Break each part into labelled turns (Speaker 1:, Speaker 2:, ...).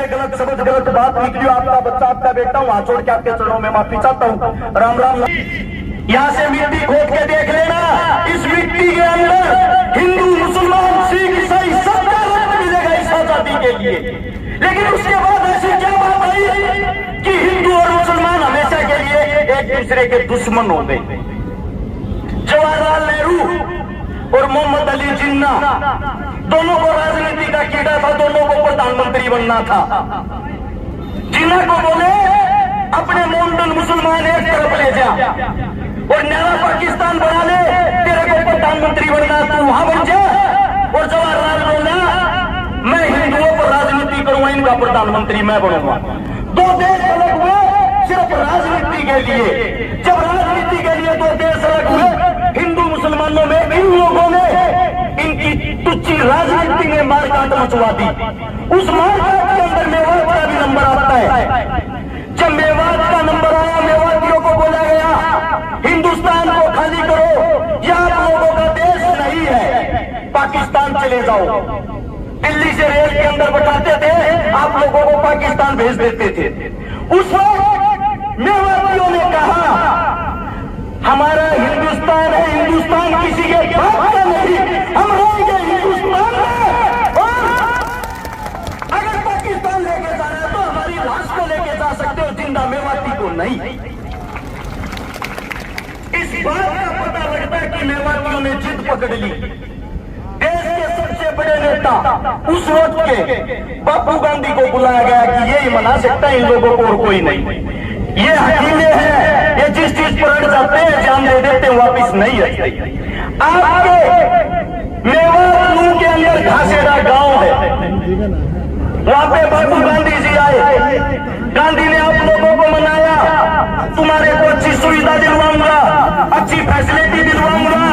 Speaker 1: गलत शब्द गलत बात निकली, आपका बच्चा आपका बेटा हूँ, हाथ जोड़ के आपके चरणों में माफी चाहता हूँ। राम राम। यहाँ से मिट्टी खोद के देख लेना, इस मिट्टी के अंदर हिंदू मुसलमान सिख ईसाई सबका रक्त मिलेगा इस आजादी के लिए। लेकिन उसके बाद ऐसी क्या बात आई कि हिंदू और मुसलमान हमेशा के लिए एक दूसरे के दुश्मन हो गए। जवाहरलाल नेहरू और मोहम्मद अली जिन्ना दोनों को राजनीति का कीड़ा था, दोनों को प्रधानमंत्री बनना था। जिन्ना को बोले अपने मोमडन मुसलमान एक तरफ ले जा और नया पाकिस्तान बना ले, तेरे को प्रधानमंत्री बनना, तू वहां बन जा। और जवाहरलाल बोला मैं हिंदुओं पर राजनीति करूंगा, इनका प्रधानमंत्री मैं बनूंगा। दो देश अलग हुए सिर्फ राजनीति के लिए। जब राजनीति के लिए दो देश अलग हुए, हिंदू मुसलमानों में इन लोगों ने इनकी तुच्छी राजनीति ने मारकाट मचवा दी। उस मारकाट के अंदर मेवात का भी नंबर आता है। जब मेवात का नंबर आया, मेवातियों को बोला गया हिंदुस्तान को खाली करो, यह आप लोगों का देश नहीं है, पाकिस्तान चले जाओ। दिल्ली से रेल के अंदर बैठाते थे, आप लोगों को पाकिस्तान भेज देते थे। उस वक्त मेवातियों ने कहा हमारा हिंदुस्तान है, हिंदुस्तान किसी के बाप का नहीं, हम रहेंगे हिंदुस्तान में। और अगर पाकिस्तान लेके जाना है तो हमारी लाश को लेके जा सकते हो, जिंदा मेवाती को नहीं। इस बात का पता लगता है कि मेवातियों ने जिद पकड़ ली। देश के सबसे बड़े नेता उस वक्त के बापू गांधी को बुलाया गया कि ये ही मना सकता है इन लोगों को और कोई नहीं। ये हकीले हैं, ये जिस चीज पर अड़ जाते हैं जान दे देते हैं, वापिस नहीं आते। आपके मेवात के अंदर घासेरा गांव है, वहां पे बापू गांधी जी आए। गांधी ने आप लोगों को मनाया, तुम्हारे को अच्छी सुविधा दिलवाऊंगा, अच्छी फैसिलिटी दिलवाऊंगा,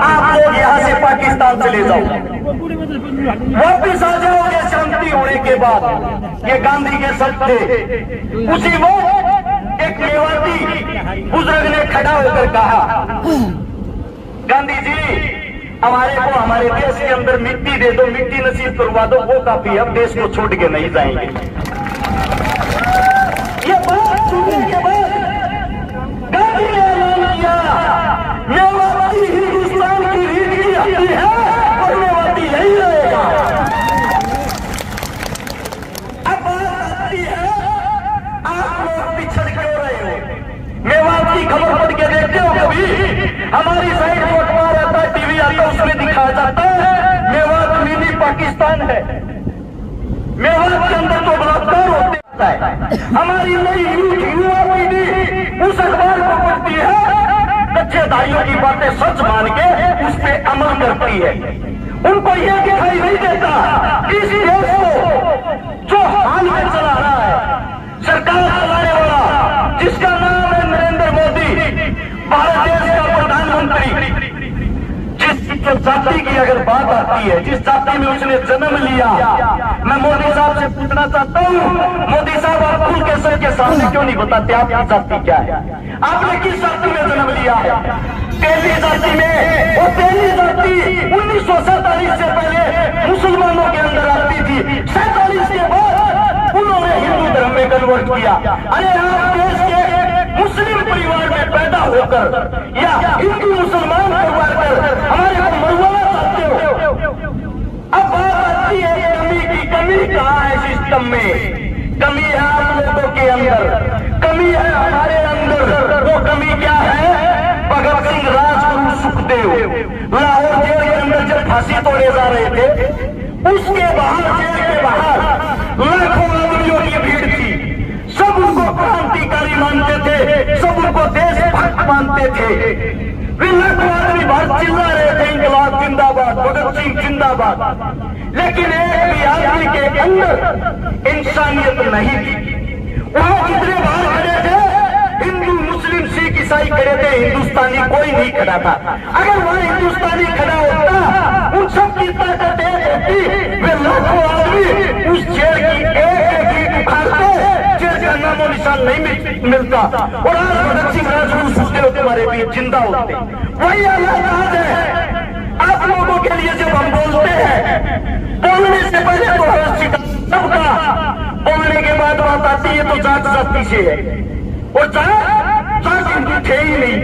Speaker 1: आप लोग यहाँ से पाकिस्तान चले जाओ, वापिस आ जाओगे शांति होने के बाद। ये गांधी के शब्द थे। उसी वक्त एक मेवाती बुजुर्ग ने खड़ा होकर कहा गांधी जी हमारे को हमारे देश के अंदर मिट्टी दे दो, मिट्टी नसीब करवा दो, वो काफी, अब देश को छोड़ के नहीं जाएंगे। ये बात सुनने के बाद गांधी ने ऐलान किया मेवाती हिंदुस्तान की रीढ़ की हड्डी है और मेवाती यही रहेगा। अब बात आती है आप लोग पिछड़ क्यों रहे हो? मेवात की खबर पढ़ के देखते हो कभी? हमारी साइड को अखबार आता है, टीवी आता है, उसमें दिखाया जाता है मेवात मिनी पाकिस्तान है। मेवात के अंदर तो बलात्कार होते है। हमारी नई युवा पीढ़ी उस अखबार को पढ़ती है, कच्चेदारियों की बातें सच मान के उस पर अमल करती है। उनको यह दिखाई नहीं देता इस देश को जो हाल में चला रहा है, सरकार चलाने वाला जिसका नाम है नरेंद्र मोदी, भारत देश का प्रधानमंत्री, जिस जाति की अगर बात आती है, जिस जाति में उसने जन्म लिया, मैं मोदी साहब से पूछना चाहता हूँ, मोदी साहब आप खुल के सबके सामने क्यों नहीं बताते आपकी जाति क्या है? आपने किस जाति में जन्म लिया है? तेली जाति में। वो तेली जाति 1947 से पहले मुसलमानों के अंदर आती थी, 47 के बाद उन्होंने हिंदू धर्म में कन्वर्ट किया। अरे आप देश के मुस्लिम परिवार में पैदा होकर या हिंदू मुसलमान परिवार कर हमारे को मरवाना चाहते हो। अब बात आती है कमी की। कमी कहाँ है सिस्टम में? कमी है आप लोगों के अंदर, कमी है हमारे अंदर। वो कमी क्या है? भगत सिंह, राजगुरु, सुखदेव लाहौर जेल के अंदर जब फांसी तोड़े जा रहे थे, उसके बाहर जेल के बाहर लाखों आदमियों की भीड़ थी। सब उनको क्रांतिकारी मानते थे, सब उनको देशभक्त मानते थे। वे लाखों आदमी बाहर चिल्ला रहे थे इंकलाब जिंदाबाद, भगत सिंह जिंदाबाद। लेकिन एक भी आदमी के अंदर इंसानियत नहीं थी। वहां जितने बाहर खड़े थे हिंदू, मुस्लिम, सिख, ईसाई खड़े थे, हिंदुस्तानी कोई नहीं खड़ा था। अगर वहां हिंदुस्तानी खड़ा होता, उन सब की ताकत एक होती, वे लाखों आदमी उस जेल की एक ईंट उखाड़ते, जेल का नामो निशान नहीं मिलता, और आज भगत सिंह, राजगुरु, सुखदेव तुम्हारे लिए जिंदा होते। वही हालात है आप लोगों के लिए। जब हम बोलते हैं, बोलने से पहले तो सबका उठाने के बाद बात आती है तो जात जात पीछे है, और जात हिंदू थे ही नहीं।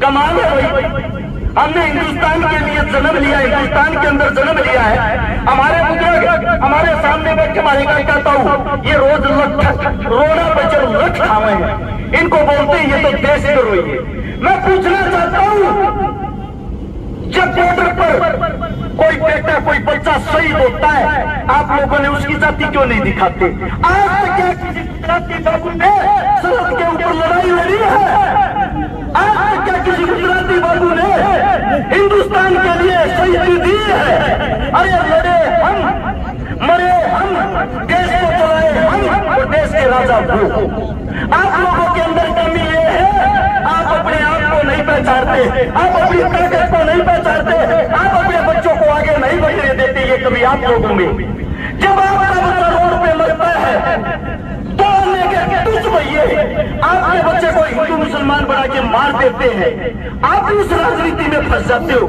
Speaker 1: कमाल है भाई, हमने हिंदुस्तान के लिए जन्म लिया, हिंदुस्तान के अंदर जन्म लिया है। हमारे बुजुर्ग हमारे सामने बैठ के मैं कहता हूँ ये रोज रोना बचर लठ खावे हैं, इनको बोलते हैं ये तो देश द्रोही है। मैं पूछना चाहता हूँ, जब बॉर्डर पर कोई बेटा कोई बच्चा शहीद होता है, आप लोगों ने उसकी जाति क्यों नहीं दिखाते? आज तक क्या किसी गुजराती बाबू ने सरहद के ऊपर लड़ाई लड़ी है? आज तक क्या किसी गुजराती बाबू ने हिंदुस्तान के लिए शहीदी दी है? अरे लड़े हम, मरे हम, देश को चलाए हम, और देश के राजा वो। आप लोगों के अंदर कमी ये है, आप अपने आप को नहीं पहचानते, आप अपनी ताकत को नहीं पहचानते, आप अपने बच्चों को आगे नहीं बढ़ने देते। ये कभी आप लोगों में, जब आपका बच्चा रोड पे मरता है तो तुझ भैये आपके बच्चे को हिंदू मुसलमान बना के मार देते हैं, आप उस राजनीति में फंस जाते हो।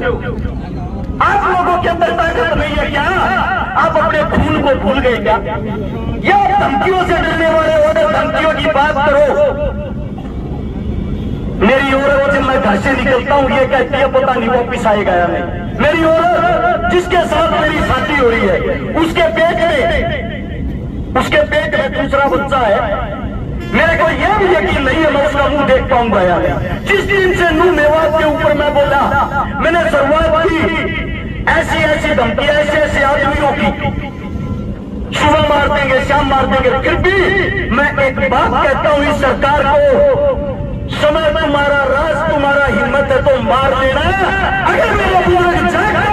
Speaker 1: आप लोगों के अंदर ताकत नहीं है क्या? आप अपने खून को भूल गए क्या? या धमकियों से डरने वाले हो तो धमकियों की बात करो। मेरी औरत जब मैं घर से निकलता हूँ ये कहती है पता नहीं वापिस आएगा या नहीं। मेरी औरत जिसके साथ मेरी शादी हो रही है उसके पेट में दूसरा बच्चा है, मेरे को यह भी यकीन नहीं है मैं उसका मुंह देख पाऊंगा या नहीं। जिस दिन से नूह मेवात के ऊपर मैं बोला, मैंने शुरुआत की ऐसी ऐसी धमकियां ऐसे ऐसे आदमियों की, सुबह मार देंगे शाम मार देंगे, फिर भी मैं एक बात कहता हूं इस सरकार को, समय तुम्हारा राज तुम्हारा हिम्मत है तो मार लेना। अगर मेरे बुजुर्ग जागे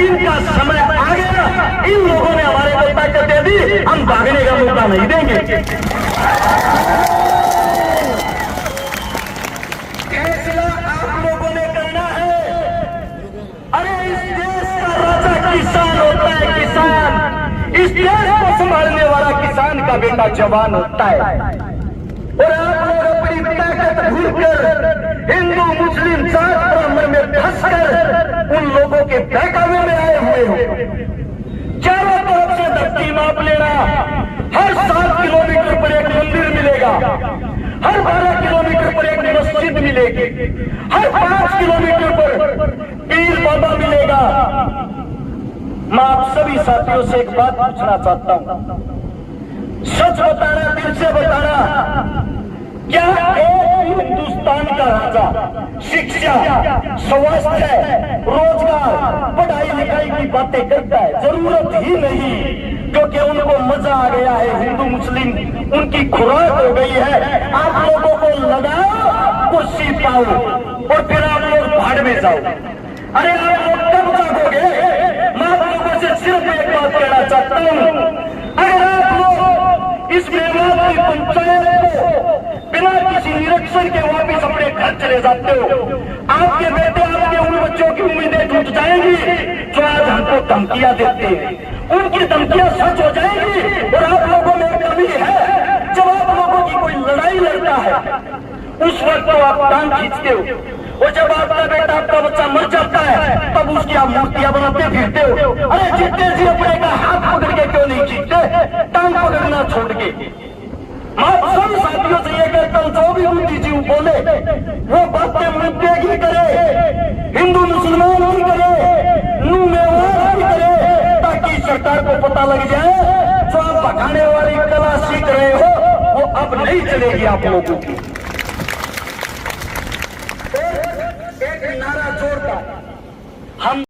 Speaker 1: इनका समय आ गया, इन लोगों ने हमारे को ताकत दे दी, हम भागने का मौका नहीं देंगे। फैसला आप लोगों ने करना है। अरे इस देश का राजा किसान होता है, किसान। इस देश को संभालने वाला किसान का बेटा जवान होता है। और आप लोग अपनी ताकत भूलकर हिंदू मुस्लिम जात ब्राह्मण में फंसकर उन लोगों के बहकावे में आए हुए हो। चारों तरफ से धरती माप लेना, हर 7 किलोमीटर पर एक मंदिर मिलेगा, हर 12 किलोमीटर पर एक मस्जिद मिलेगी, हर 5 किलोमीटर पर पीर बाबा मिलेगा। मैं आप सभी साथियों से एक बात पूछना चाहता हूं, सच बताना, दिल से बताना, क्या एक हिंदुस्तान का राजा शिक्षा, स्वास्थ्य, रोजगार, पढ़ाई लिखाई की बातें करता है? जरूरत ही नहीं, क्योंकि उनको मजा आ गया है। हिंदू मुस्लिम उनकी खुराक हो गई है। आप लोगों को लगाओ कुर्सी पाओ और फिर आप लोग भाड़ में जाओ। अरे आप लोग कब जागोगे? मैं आप लोगों से सिर्फ एक बात कहना चाहता हूँ, अगर आप लोग इस मेवात की पंचायत को बिना किसी निरीक्षण के वापिस अपने घर चले जाते हो, आपके बेटे आपके उन बच्चों की उम्मीदें टूट जाएंगी जो आज हमको धमकियां देते हैं। उनकी धमकियां सच हो जाएंगी। और आप लोगों में कमी है, जब आप लोगों की कोई लड़ाई लड़ता है उस वक्त तो आप टांग खींचते हो, और जब आपका बेटा आपका बच्चा मर जाता है तब उसकी आप मूर्तियां बनाते फिरते हो। अरे जितने जी अपने का हाथ पकड़ के क्यों नहीं खींचते, टांग पकड़ना छोड़ के। मैं सभी साथियों से ये कहता हूं, जो भी बुद्धिजीवी बोले वो बातें मुद्दे की करे, हिंदू मुसलमान की करे, नूह मेवात की करे, ताकि सरकार को पता लग जाए जो आप भगाने वाली कला सीख रहे हो वो अब नहीं चलेगी आप लोगों की। एक नारा जोरदार हम